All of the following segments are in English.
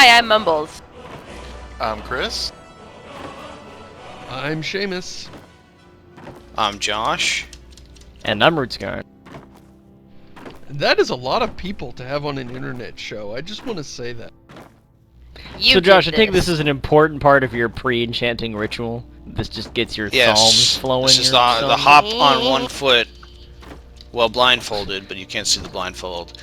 Hi, I'm Mumbles. I'm Chris. I'm Seamus. I'm Josh. And I'm Rootsguard. That is a lot of people to have on an internet show. I just want to say that. So Josh, I think this is an important part of your pre-enchanting ritual. This just gets your psalms flowing. This is the hop on one foot, well blindfolded, but you can't see the blindfold.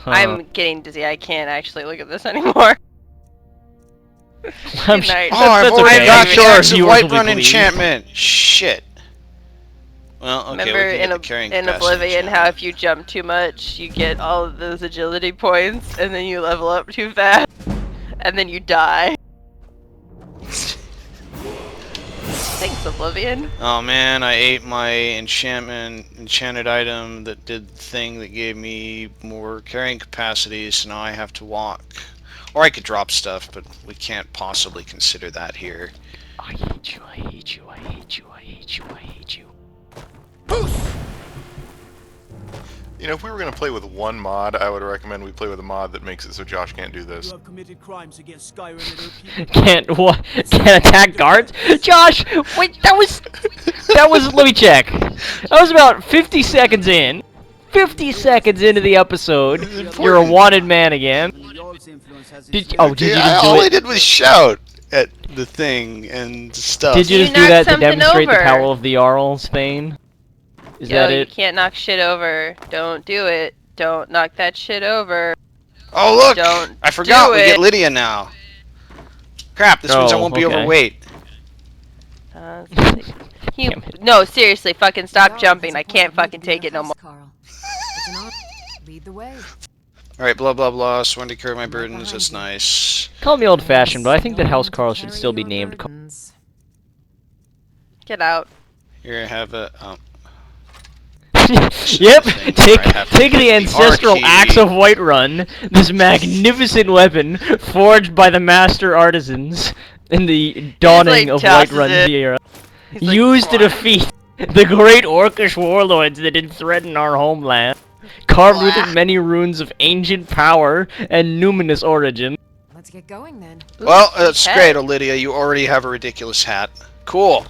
I'm getting dizzy. I can't actually look at this anymore. I'm Good night. I've already got the axe of Whiterun believe. enchantment. Shit. Well, okay, Remember we can get the carrying in capacity Oblivion how if you jump too much, you get all of those agility points, and then you level up too fast, and then you die. Thanks, Oblivion. Oh man, I ate my enchanted item that did the thing that gave me more carrying capacity, so now I have to walk. Or I could drop stuff, but we can't possibly consider that here. I hate you, I hate you, I hate you, I hate you, I hate you. You know, if we were going to play with one mod, I would recommend we play with a mod that makes it so Josh can't do this. You have committed crimes against Skyrim and Can't what? Can't attack guards? Josh, wait, that was, let me check. That was about 50 seconds in. 50 seconds into the episode, you're a wanted man again. Did you just do it? All I did was shout at the thing and stuff. Did you just do knocked that to something demonstrate the over. power of the Jarl, Spain? Is Yo, that you it? can't knock shit over. Don't do it. Don't knock that shit over. Oh look! Don't I forgot do we it. get Lydia now. Crap, this means I won't be okay. overweight. No, seriously, fucking stop jumping. I can't fucking take it no more. Lead the way. Alright, blah blah blah, sworn to carry my burdens, that's nice. Call me old-fashioned, but I think that House Carl should still be named Carl. Get out. Here, have a... Yep, take the ancestral key. axe of Whiterun, this magnificent weapon forged by the master artisans in the dawning of Whiterun's era, used to defeat the great orcish warlords that had threatened our homeland, carved within many runes of ancient power and numinous origin. Let's get going then. Well, that's great, Lydia, you already have a ridiculous hat. Cool.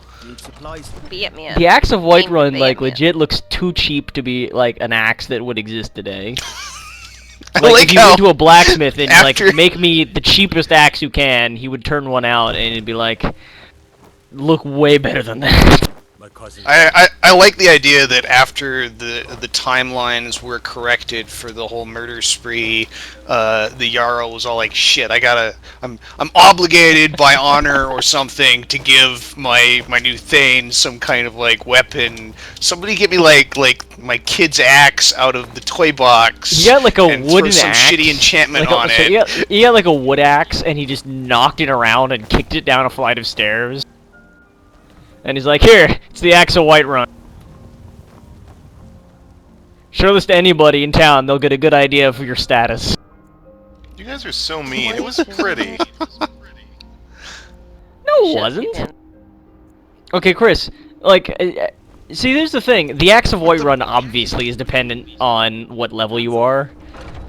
Beat me up. The axe of Whiterun, Beat like, me up. legit looks too cheap to be, like, an axe that would exist today. I Like, like if you how went to a blacksmith and, after- like, make me the cheapest axe you can, he would turn one out and it'd be like, look way better than that. I like the idea that after the timelines were corrected for the whole murder spree, the Jarl was all like, "Shit, I'm obligated by honor or something to give my new Thane some kind of like weapon. Somebody get me like my kid's axe out of the toy box. He got like a and wooden throw some axe, shitty enchantment like on so it. he had like a wood axe and he just knocked it around and kicked it down a flight of stairs. And he's like, "Here, it's the axe of Whiterun. Show this to anybody in town, they'll get a good idea of your status." You guys are so mean. It was pretty. No, it wasn't. Okay, Chris, like, see, there's the thing. The axe of Whiterun obviously is dependent on what level you are.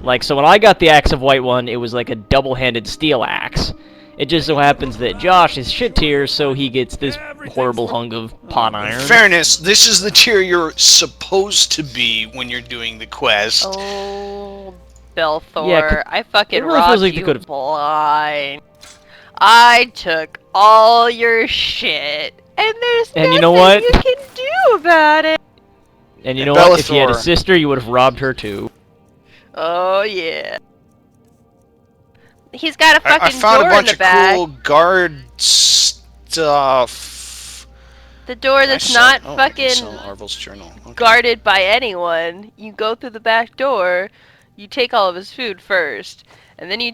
Like, so when I got the axe of Whiterun, it was like a double-handed steel axe. It just so happens that Josh is shit tier, so he gets this horrible hunk of pot iron. Fairness, this is the tier you're supposed to be when you're doing the quest. Oh, Belthor, Yeah, I fucking it really robbed feels like they you could've- blind. I took all your shit, and there's And nothing you know what? you can do about it. And you know And what? If you had a Bellathor. sister, you would have robbed her too. Oh yeah. He's got a I fucking found a door bunch in of the back. cool guard stuff. The door that's not fucking Arvel's journal. Okay. guarded by anyone. You go through the back door, you take all of his food first, and then you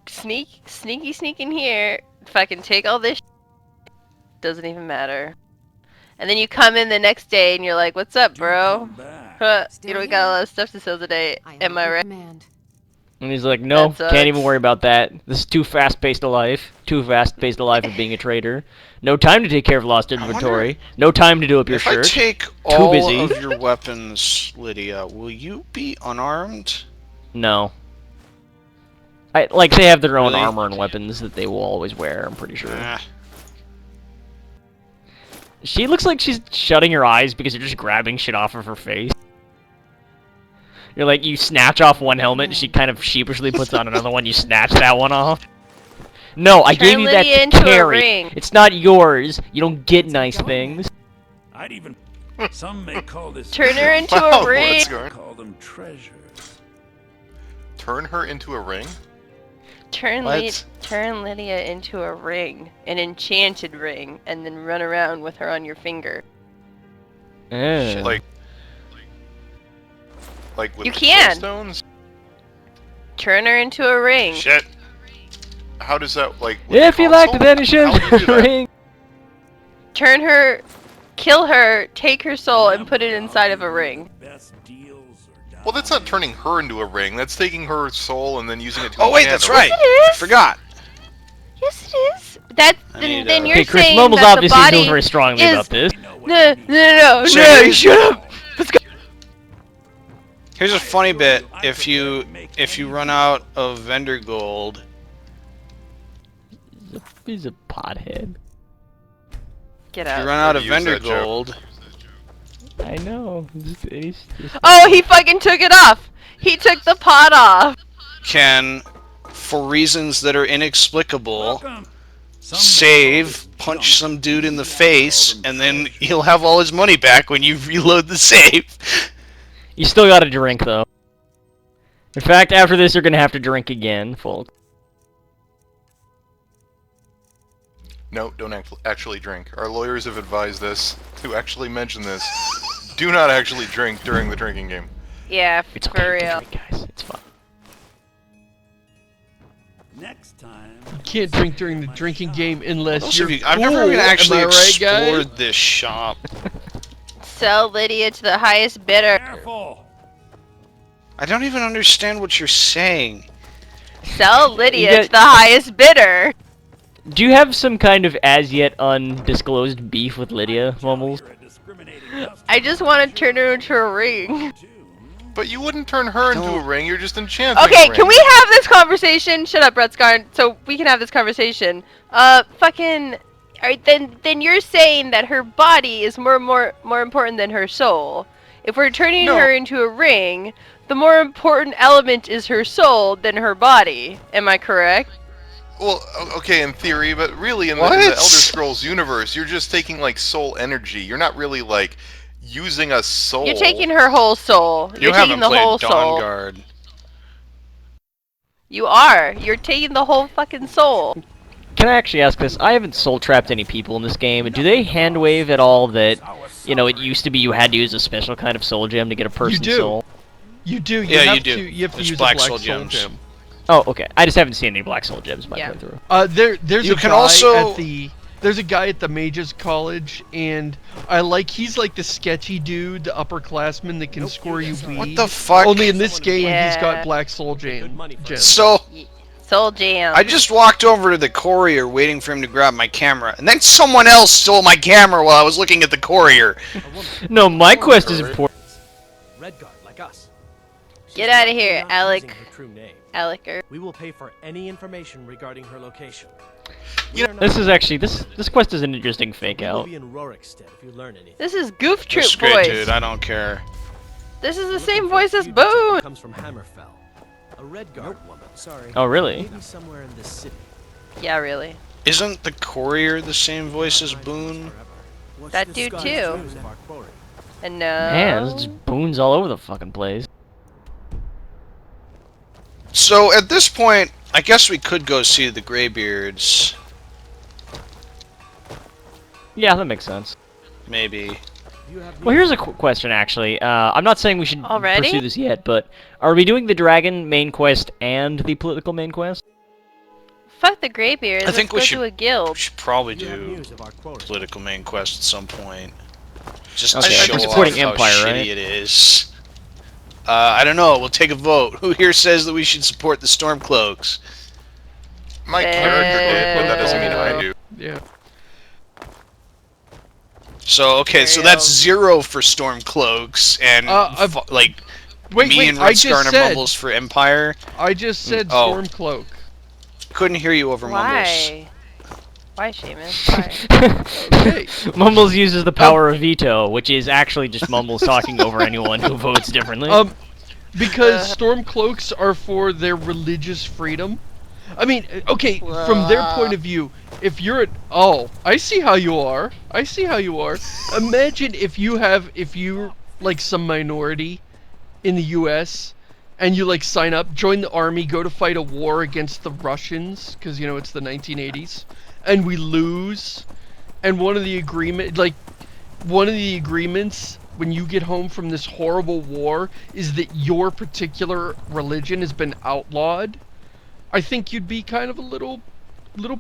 sneak in here, fucking take all this doesn't even matter. And then you come in the next day and you're like, "What's up, bro? Huh, you know, we got a lot of stuff to sell today. Am I right?" And he's like, "No, That can't even sucks. worry about that. This is too fast-paced a life. Too fast-paced a life of being a trader. No time to take care of lost inventory. No time to do up your If shirt. I take all busy. of your weapons, Lydia, will you be unarmed? No. Like, they have their own Really? armor and weapons that they will always wear, I'm pretty sure. Ah. She looks like she's shutting her eyes because you're just grabbing shit off of her face. You're like, you snatch off one helmet, and she kind of sheepishly puts on another one, you snatch that one off. No, I gave you that Lydia to into a carry. ring. It's not yours. You don't get nice things. I'd even. Some may call this. Turn her into Wow, a ring. what's going- Call them treasures. Turn her into a ring? Turn What? Lydia into a ring, an enchanted ring, and then run around with her on your finger. Like with You the can. stones? Turn her into a ring. Shit. How does that, like, with If the you like console? then you should How would you do that? ring. Turn her, kill her, take her soul, and put it inside of a ring. Best deals or Well, that's not turning her into a ring. That's taking her soul and then using it to Oh wait, enchant that's her. right. Yes, it I is. forgot. Yes, it is. That I then, need, then you're Okay, Chris saying Mumbles that the obviously body feels very strongly is- about this. No, So no, here's- shut up. Here's a funny bit. If you run out of vendor gold, He's a pothead. Get if you out. run out of Use vendor that joke. gold, I know. He's Oh, he fucking took it off. He took the pot off. can, for reasons that are inexplicable, Welcome. Some save, punch some dude in the face, and then he'll have all his money back when you reload the save. You still gotta drink, though. In fact, after this, you're gonna have to drink again, folks. No, don't actually drink. Our lawyers have advised us to actually mention this. Do not actually drink during the drinking game. Yeah, It's for okay to real. drink, guys. It's fine. Next time. You can't drink during the drinking game unless Those you're of you, I've never full, even actually am I right, guys? explored this shop. Sell Lydia to the highest bidder. Careful. I don't even understand what you're saying. Sell Lydia get- to the highest bidder. Do you have some kind of as yet undisclosed beef with Lydia, Mumbles? You're a discriminating I just want to turn her into a ring. But you wouldn't turn her into a ring, you're just enchanting Okay, a ring. can we have this conversation? Shut up, Rutskarn, so we can have this conversation. Fucking... Alright, then you're saying that her body is more important than her soul. If we're turning No. her into a ring, the more important element is her soul than her body. Am I correct? Well, okay, in theory, but really in the What? Elder Scrolls universe, you're just taking, like, soul energy. You're not really, like, using a soul. You're taking her whole soul. You You're haven't taking the whole played soul. Dawnguard. You are. You're taking the whole fucking soul. Can I actually ask this? I haven't soul-trapped any people in this game. Do they hand-wave at all that, you know, it used to be you had to use a special kind of soul gem to get a person's do. soul? You do. Yeah, have you do. To, you have to There's use black a black soul soul gems. gem. Oh, okay. I just haven't seen any black soul gems in my Yeah. playthrough. There's You a can guy also- at the guy at the Mages College, and he's like the sketchy dude, the upperclassman that can score you weed. What the fuck? Only in this game, he's Yeah. got black soul gems. So, Soul jam. I just walked over to the courier waiting for him to grab my camera, and then someone else stole my camera while I was looking at the courier. No, my quest is important. Redguard, like us. Get out of here, Not Alec. using her true name. Aliker. We will pay for any information regarding her location. You We are This not- is actually this quest is an interesting fake We will out. be in Rorikstead if you learn anything. This is Goof Troop That's great, voice. dude. I don't care. This is the Looking same for a voice as fugitive who Boone. Comes from Hammerfell. A Redguard woman. Sorry. Oh, really? Maybe somewhere in this city. Yeah, really. Isn't the courier the same voice as Boone? What's That the dude Sky's too. news of our quarry? And no. Man, there's just boons all over the fucking place. So, at this point, I guess we could go see the Greybeards. Yeah, that makes sense. Maybe. You have Well, here's a question, actually. I'm not saying we should Already? pursue this yet, but are we doing the dragon main quest and the political main quest? Fuck the Greybeards. I think we Let's should- go to a We guild. should probably you have do news of our quarry. political main quest at some point. Just Okay, to show we're off supporting how Empire, shitty right? it is. I don't know. We'll take a vote. Who here says that we should support the Stormcloaks? My character did, but that doesn't mean I do. Yeah. So, okay, so that's 0 for Stormcloaks, and I've- like Wait, Me wait, and I Red just Scar said- mumbles for Empire. I just said Oh. Stormcloak. Couldn't hear you over mumbles. Why? Why, Seamus? Why? Okay. Mumbles uses the power of veto, which is actually just Mumbles talking over anyone who votes differently. Because Stormcloaks are for their religious freedom. I mean, okay, from their point of view, if you're oh, I see how you are. I see how you are. Imagine if you're like some minority in the US and you like sign up, join the army, go to fight a war against the Russians, because you know it's the 1980s, and we lose, and one of the agreements when you get home from this horrible war is that your particular religion has been outlawed. I think you'd be kind of a little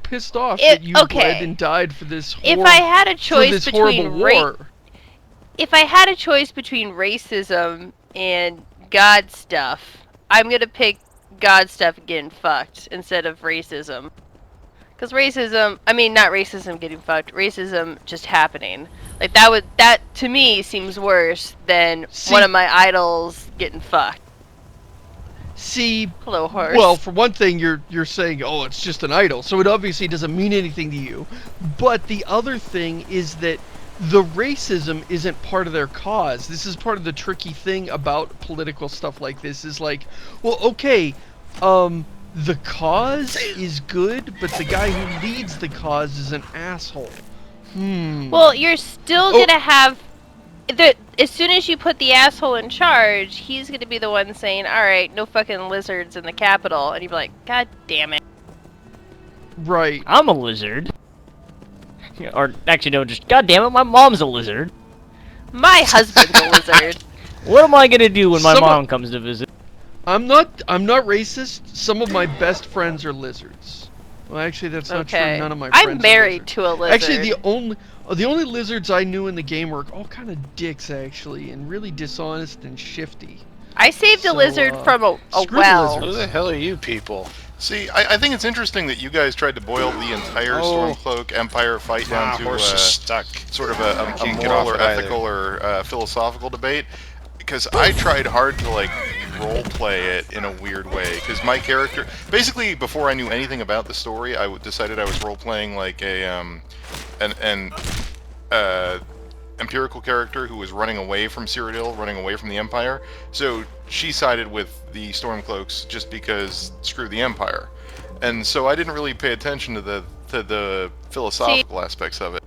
pissed off that you bled and died for this If I had a choice horrible war. If I had a choice between racism and God stuff, I'm gonna pick God stuff getting fucked instead of racism. Because racism, I mean, not racism getting fucked, racism just happening. Like, that to me seems worse than one of my idols getting fucked. See, hello, horse. Well, for one thing, you're saying, oh, it's just an idol, so it obviously doesn't mean anything to you. But the other thing is that the racism isn't part of their cause. This is part of the tricky thing about political stuff like this, is like, well, okay, the cause is good, but the guy who leads the cause is an asshole. Well, you're still gonna have... as soon as you put the asshole in charge, he's gonna be the one saying, alright, no fucking lizards in the Capitol. And you'd be like, God damn it. Right. I'm a lizard. Or, actually, no, just, God damn it, my mom's a lizard. My husband's a lizard. What am I gonna do when my mom comes to visit? I'm not racist. Some of my best friends are lizards. Well, actually, that's not true. None of my friends I'm married to a lizard. Actually, the only lizards I knew in the game were all kind of dicks, actually, and really dishonest and shifty. I saved a lizard from a well. Who the hell are you people? See, I think it's interesting that you guys tried to boil the entire Stormcloak Empire fight down to stuck. sort of a Can't get moral off or it either. ethical or philosophical debate. Because I tried hard to like role play it in a weird way. Because my character, basically, before I knew anything about the story, I decided I was role playing like an empirical character who was running away from Cyrodiil, running away from the Empire. So she sided with the Stormcloaks just because screw the Empire, and so I didn't really pay attention to the philosophical aspects of it.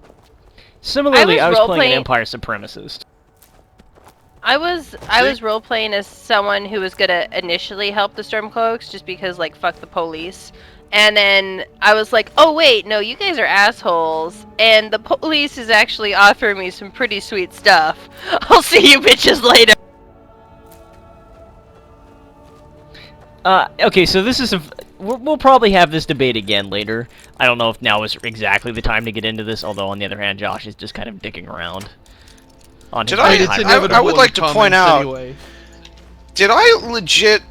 Similarly, I was playing an Empire supremacist. I was role playing as someone who was gonna initially help the Stormcloaks just because, like, fuck the police. And then I was like, oh wait, no, you guys are assholes, and the police is actually offering me some pretty sweet stuff. I'll see you bitches later. Okay, so this is we'll probably have this debate again later. I don't know if now is exactly the time to get into this, although on the other hand, Josh is just kind of dicking around. I would like to point out, did I legit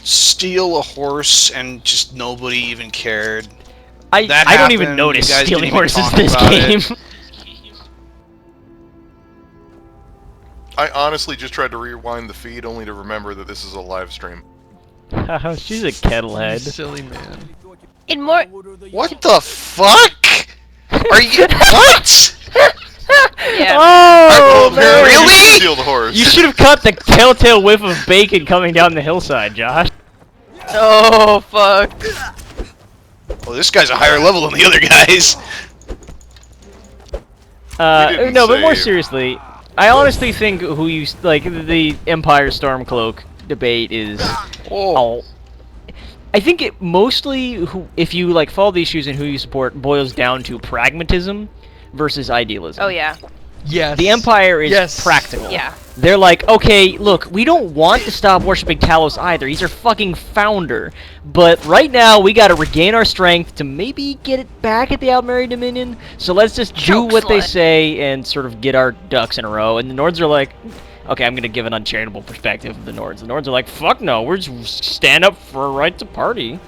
steal a horse and just nobody even cared? I don't even notice stealing horses in this game. I honestly just tried to rewind the feed only to remember that this is a live stream. She's a kettlehead. Silly man. In more... What the fuck? Are you... What? Yeah. Oh, man. Really? Steal the horse. You should have caught the telltale whiff of bacon coming down the hillside, Josh. Oh, fuck. Well, this guy's a higher level than the other guys. No, but more seriously, I honestly think who you like the Empire Stormcloak debate is. I think it mostly, if you like follow the issues and who you support, boils down to pragmatism versus idealism. Oh yeah. Yes. The Empire is practical. Yeah. They're like, okay, look, we don't want to stop worshipping Talos either. He's our fucking founder. But right now, we gotta regain our strength to maybe get it back at the Altmeri Dominion. So let's just do what they say and sort of get our ducks in a row. And the Nords are like, okay, I'm gonna give an uncharitable perspective of the Nords. The Nords are like, fuck no, we're just stand up for a right to party.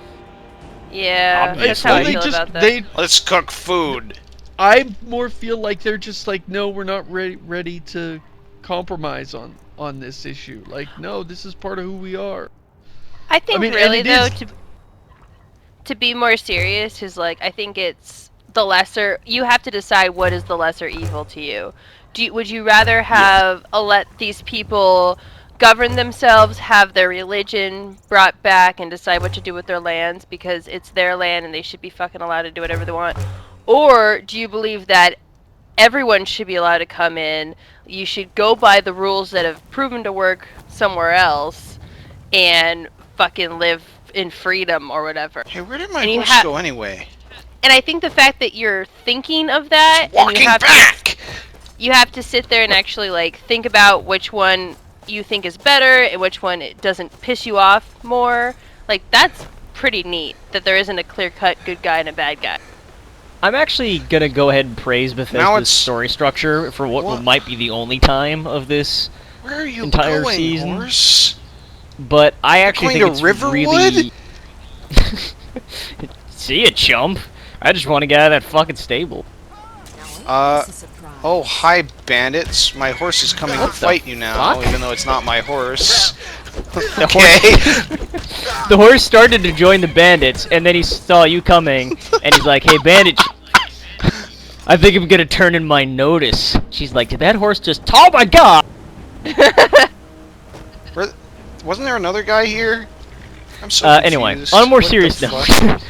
Yeah, that's how I feel about that. Let's cook food. I more feel like they're just like, no, we're not ready to compromise on on this issue. Like, no, this is part of who we are. I think mean, and really it though is- to be more serious is like I think it's the lesser. You have to decide what is the lesser evil to you. Would you rather have let these people govern themselves, have their religion brought back, and decide what to do with their lands because it's their land and they should be fucking allowed to do whatever they want? Or do you believe that everyone should be allowed to come in? You should go by the rules that have proven to work somewhere else and fucking live in freedom or whatever. Hey, where did my And you horse go anyway? And I think the fact that you're thinking of that, and Walking back! you have to sit there and actually like think about which one you think is better and which one it doesn't piss you off more. Like that's pretty neat that there isn't a clear-cut good guy and a bad guy. I'm actually gonna go ahead and praise Bethesda's it's- story structure for what What? might be the only time of this Where are you entire going, season. horse? But I actually going think to it's really... See ya, chump. I just want to get out of that fucking stable. This is a surprise. Oh, hi, bandits. My horse is coming to What the fight you now, fuck? even though it's not my horse. The Okay. The horse started to join the bandits, and then he saw you coming, and he's like, "Hey, bandit, I think I'm gonna turn in my notice." She's like, "Did that horse just? Oh my god!" Wasn't there another guy here? I'm so Anyway, confused. on a more What the serious note, fuck?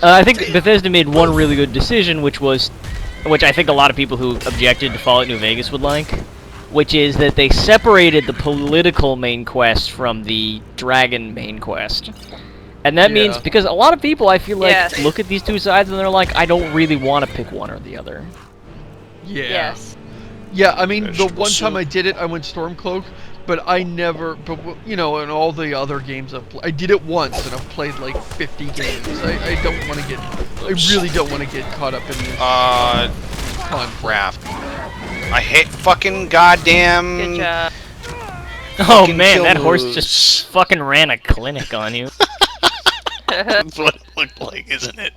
I think Bethesda made one really good decision, which I think a lot of people who objected to Fallout New Vegas would like, which is that they separated the political main quest from the dragon main quest. And that means, Yeah. because a lot of people, I feel like, Yes. look at these two sides and they're like, I don't really want to pick one or the other. Yeah. Yes. Yeah, I mean, the Vegetable one time soup. I did it, I went Stormcloak, but I never, you know, in all the other games I did it once, and I've played like 50 games. I don't want to I really don't want to get caught up in this conflict. Crap. I hate fucking goddamn... Good job. Oh Fucking man, that kill horse moves. just fucking ran a clinic on you. That's what it looked like, isn't it?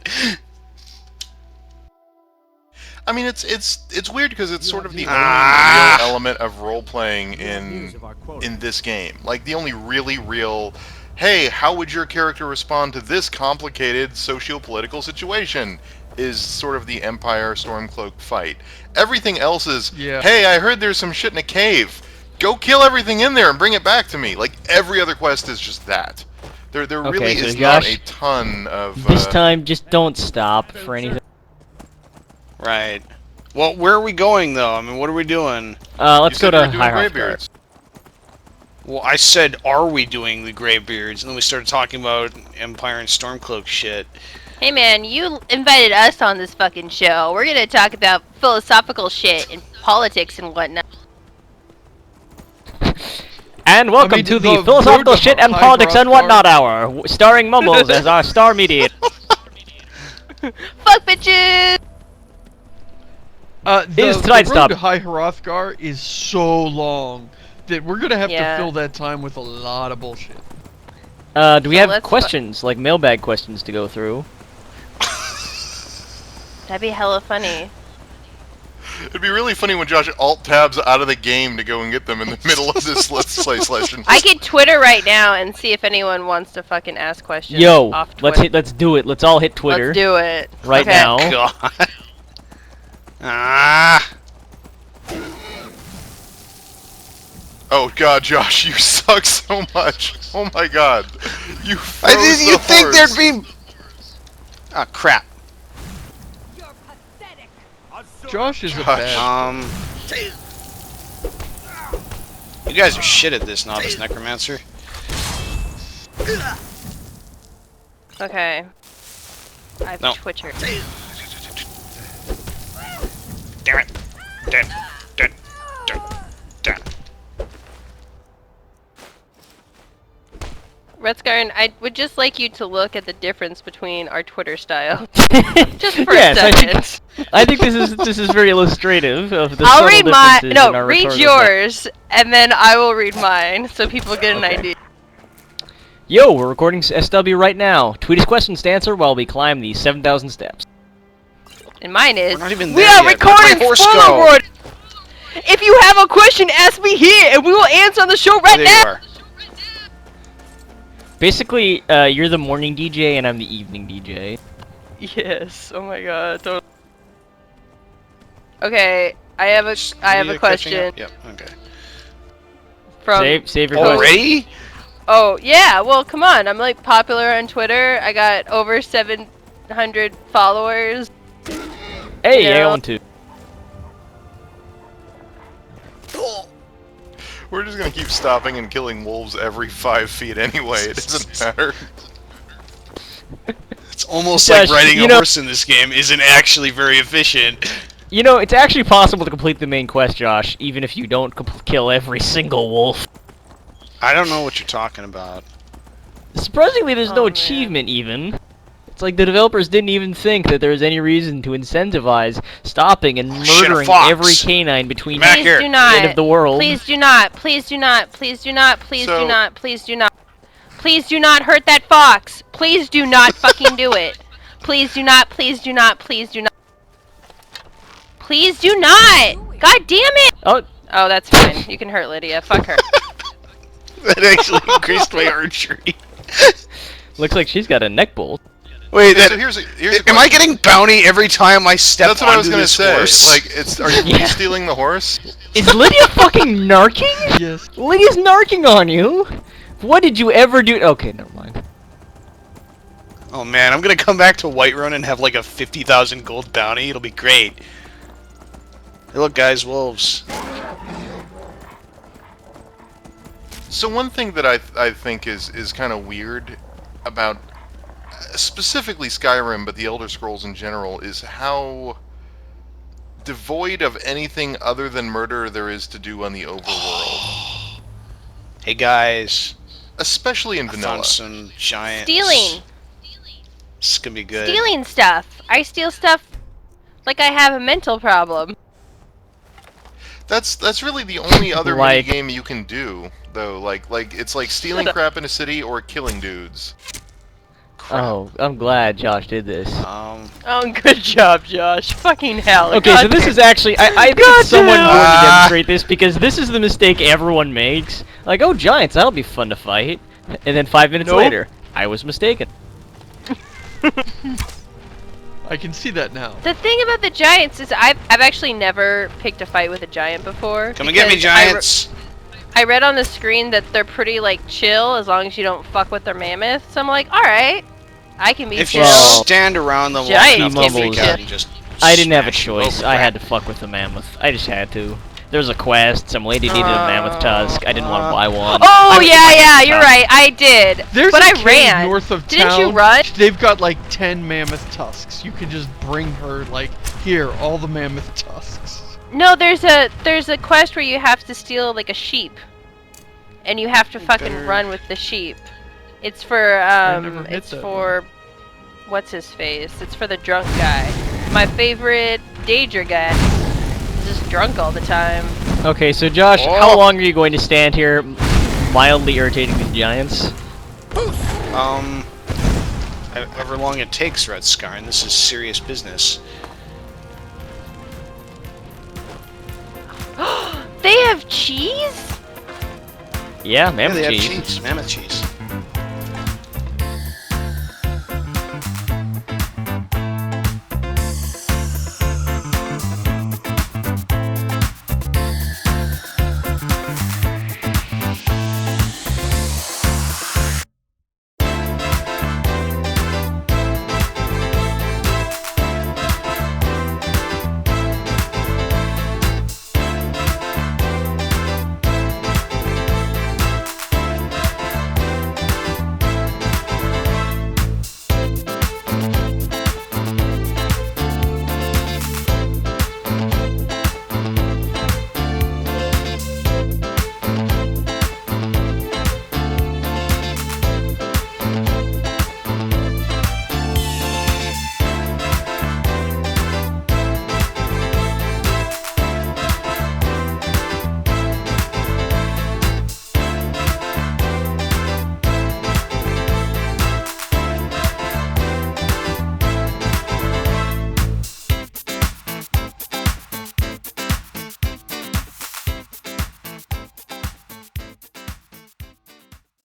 I mean, it's weird because it's sort of the only Ah. real element of role playing in News of our quota. this game. Like the only really real, hey, how would your character respond to this complicated socio-political situation? Is sort of the Empire Stormcloak fight. Everything else is, Yeah. hey, I heard there's some shit in a cave. Go kill everything in there and bring it back to me. Like every other quest is just that. There Okay, really so is not Josh, a ton of. This time, just don't stop for anything. Right. Well, where are we going, though? I mean, what are we doing? Let's you go said you to were doing High Greybeards. Well, I said, are we doing the Greybeards? And then we started talking about Empire and Stormcloak shit. Hey man, you invited us on this fucking show. We're gonna talk about philosophical shit and politics and whatnot. And welcome mean, to the the Philosophical road to Shit and High Politics and Rock Whatnot Hour, starring Mumbles as our star mediator. Fuck bitches! Is The tonight's road stop. to High Hrothgar is so long that we're gonna have Yeah. to fill that time with a lot of bullshit. Do we So have let's- questions, like mailbag questions to go through? That'd be hella funny. It'd be really funny when Josh alt tabs out of the game to go and get them in the middle of this Let's Play session. I could Twitter right now and see if anyone wants to fucking ask questions. Yo, off let's Twitter. do it. Let's all hit Twitter Let's do it right Okay. now. God. Ah. Oh god, Josh, you suck so much. Oh my god. You froze I didn't. You the think horse. there'd be? Ah, crap. Josh is a Josh. bad. You guys are shit at this, novice necromancer. Okay. I've No. Twitter. Damn it. Damn. Damn. Damn. Damn. Redscarn, I would just like you to look at the difference between our Twitter style. Just for Yes, a I second. think I think this is very illustrative of the I'll subtle read mine. differences in No, our read rhetorical style. yours, and then I will read mine, so people get an Okay. idea. Yo, we're recording SW right now. Tweet us questions to answer while we climb the 7,000 steps. And mine is. We're not even We there are yet. Where'd recording my horse spoiler go? word. If you have a question, ask me here, and we will answer on the show right There now. you are. Basically, you're the morning DJ and I'm the evening DJ. Yes. Oh my god. Okay, I have a Catching question up? Yep. Okay. from. Save your question. Already? Oh yeah. Well, come on. I'm like popular on Twitter. I got over 700 followers. Hey, Yeah. I want to. We're just gonna keep stopping and killing wolves every 5 feet anyway. It doesn't matter. It's almost Josh, like riding you a know- horse in this game isn't actually very efficient. You know, it's actually possible to complete the main quest, Josh, even if you don't kill every single wolf. I don't know what you're talking about. Surprisingly, there's Oh, no man. achievement even. It's like the developers didn't even think that there was any reason to incentivize stopping and shit, a murdering fox. every canine between Back Please here. do the not. end of the world. Please do not. Please do not. Please do not. Please So- do not. Please do not. Please do not hurt that fox. Please do not fucking do it. Please do not. Please do not. Please do not. Please do not. God damn it. Oh, Oh, that's fine. You can hurt Lydia. Fuck her. That actually increased my archery. looks like she's got a neck bolt. Wait, So here's a am I question. getting bounty every time I step That's what I was onto gonna this say. horse? Like, are you Yeah. stealing the horse? Is Lydia fucking narking? Yes. Lydia's narking on you. What did you ever do? Okay, never mind. Oh man, I'm gonna come back to Whiterun and have like a 50,000 gold bounty. It'll be great. Hey, look, guys, wolves. So one thing that I think is kind of weird about specifically Skyrim, but the Elder Scrolls in general, is how devoid of anything other than murder there is to do on the overworld, Hey guys, especially in I vanilla. found some giants. Stealing. This is gonna be good. Stealing stuff. I steal stuff like I have a mental problem. That's really the only other Like- minigame you can do, though. Like it's like stealing crap in a city or killing dudes. Oh, I'm glad Josh did this. Um, Oh, good job, Josh. Fucking hell. Okay, so this is actually, I think it's somewhat Goddamn. important to demonstrate this, because this is the mistake everyone makes. Like, oh, giants, that'll be fun to fight. And then 5 minutes Nope. later, I was mistaken. I can see that now. The thing about the giants is I've actually never picked a fight with a giant before. come and get me, because I re- giants. I read on the screen that they're pretty like chill as long as you don't fuck with their mammoth. So I'm like, all right, I can be If chill. you Well, stand around them long giants enough, can they'll be freak out chill. and just I didn't have a smash you choice. over. I had to fuck with the mammoth. I just had to. There was a quest, some lady needed a mammoth tusk. I didn't want to buy one. Oh I- yeah, you're right. I did, There's but a I cave ran. north of Didn't town. you run? They've got like 10 mammoth tusks. You can just bring her like, here, all the mammoth tusks. No, there's a quest where you have to steal like a sheep, and you have to fucking better- run with the sheep. It's for never hit it's that for what's his face? It's for the drunk guy. My favorite danger guy. He's just drunk all the time. Okay, so Josh, Oh. how long are you going to stand here mildly irritating these giants? However long it takes, Red Skyrim. This is serious business. They have cheese? Yeah, Yeah, mammoth they have cheese. cheese, mammoth cheese.